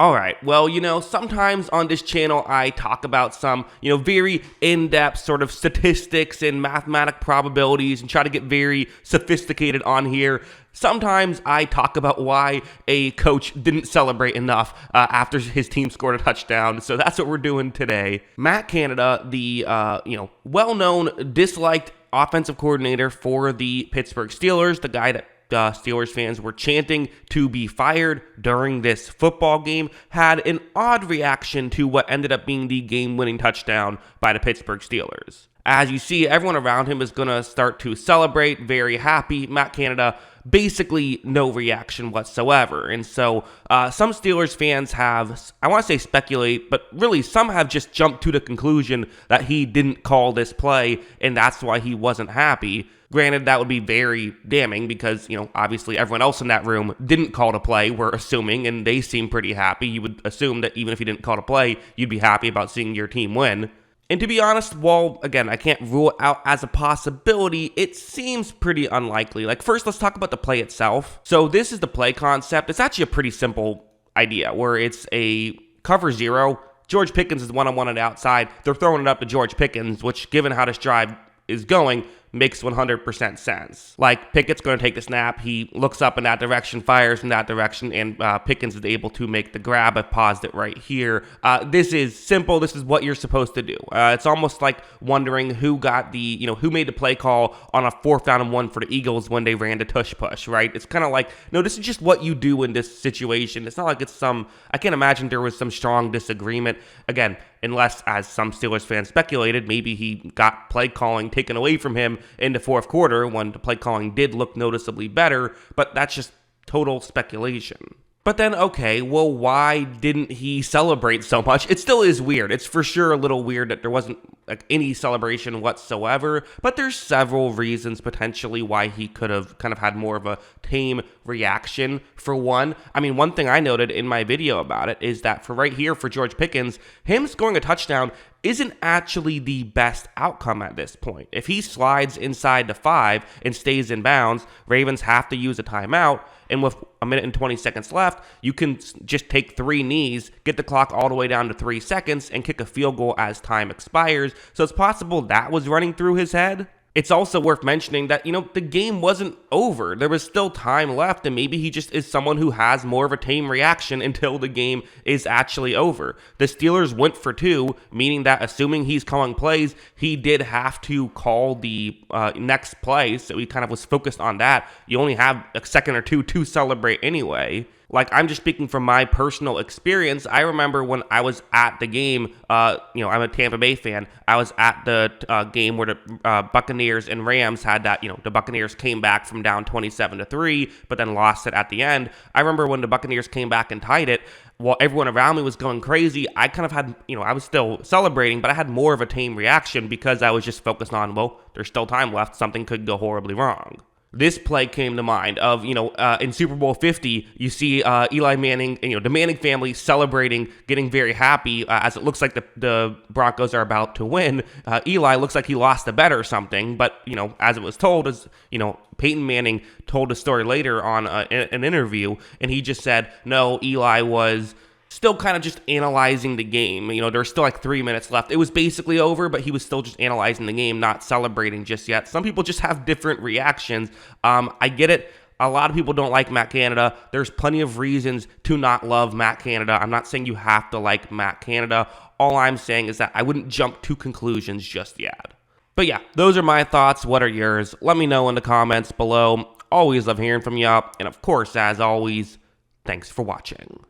All right, well, sometimes on this channel I talk about some, very in-depth sort of statistics and mathematic probabilities and try to get very sophisticated on here. Sometimes I talk about why a coach didn't celebrate enough after his team scored a touchdown, so that's what we're doing today. Matt Canada, the, well-known, disliked offensive coordinator for the Pittsburgh Steelers, the guy that Steelers fans were chanting to be fired during this football game, had an odd reaction to what ended up being the game-winning touchdown by the Pittsburgh Steelers. As you see, everyone around him is going to start to celebrate, very happy. Matt Canada, basically no reaction whatsoever. And so some Steelers fans have, I want to say speculate, but really some have just jumped to the conclusion that he didn't call this play, and that's why he wasn't happy. Granted, that would be very damning because, obviously everyone else in that room didn't call the play, we're assuming, and they seem pretty happy. You would assume that even if you didn't call the play, you'd be happy about seeing your team win. And to be honest, while, again, I can't rule it out as a possibility, it seems pretty unlikely. First, let's talk about the play itself. So this is the play concept. It's actually a pretty simple idea where it's a cover zero. George Pickens is one-on-one on the outside. They're throwing it up to George Pickens, which, given how this drive is going, makes 100% sense. Pickett's going to take the snap, he looks up in that direction, fires in that direction, and Pickens is able to make the grab. I've paused it right here. This is simple. This is what you're supposed to do. It's almost like wondering who got the, who made the play call on a 4th down and 1 for the Eagles when they ran the tush push, right? It's kind of like, no, this is just what you do in this situation. It's not like it's I can't imagine there was some strong disagreement. Again, unless, as some Steelers fans speculated, maybe he got play calling taken away from him in the fourth quarter when the play calling did look noticeably better, but that's just total speculation. But then, okay, well, why didn't he celebrate so much? It still is weird. It's for sure a little weird that there wasn't any celebration whatsoever, but there's several reasons potentially why he could have kind of had more of a tame reaction. For one, one thing I noted in my video about it is that for right here, for George Pickens, him scoring a touchdown isn't actually the best outcome at this point. If he slides inside the 5 and stays in bounds, Ravens have to use a timeout, and with a minute and 20 seconds left, you can just take 3 knees, get the clock all the way down to 3 seconds, and kick a field goal as time expires. So it's possible that was running through his head. It's also worth mentioning that, the game wasn't over. There was still time left, and maybe he just is someone who has more of a tame reaction until the game is actually over. The Steelers went for 2, meaning that assuming he's calling plays, he did have to call the next play, so he kind of was focused on that. You only have a second or two to celebrate anyway. I'm just speaking from my personal experience. I remember when I was at the game, I'm a Tampa Bay fan. I was at the game where the Buccaneers and Rams had that, the Buccaneers came back from down 27-3, but then lost it at the end. I remember when the Buccaneers came back and tied it, while everyone around me was going crazy, I kind of had, I was still celebrating, but I had more of a tame reaction because I was just focused on, well, there's still time left. Something could go horribly wrong. This play came to mind of, in Super Bowl 50, you see Eli Manning, the Manning family celebrating, getting very happy as it looks like the Broncos are about to win. Eli looks like he lost a bet or something, but, as it was told, Peyton Manning told a story later on an interview, and he just said, no, Eli was still kind of just analyzing the game. There's still 3 minutes left. It was basically over, but he was still just analyzing the game, not celebrating just yet. Some people just have different reactions. I get it. A lot of people don't like Matt Canada. There's plenty of reasons to not love Matt Canada. I'm not saying you have to like Matt Canada. All I'm saying is that I wouldn't jump to conclusions just yet. But yeah, those are my thoughts. What are yours? Let me know in the comments below. Always love hearing from you. And of course, as always, thanks for watching.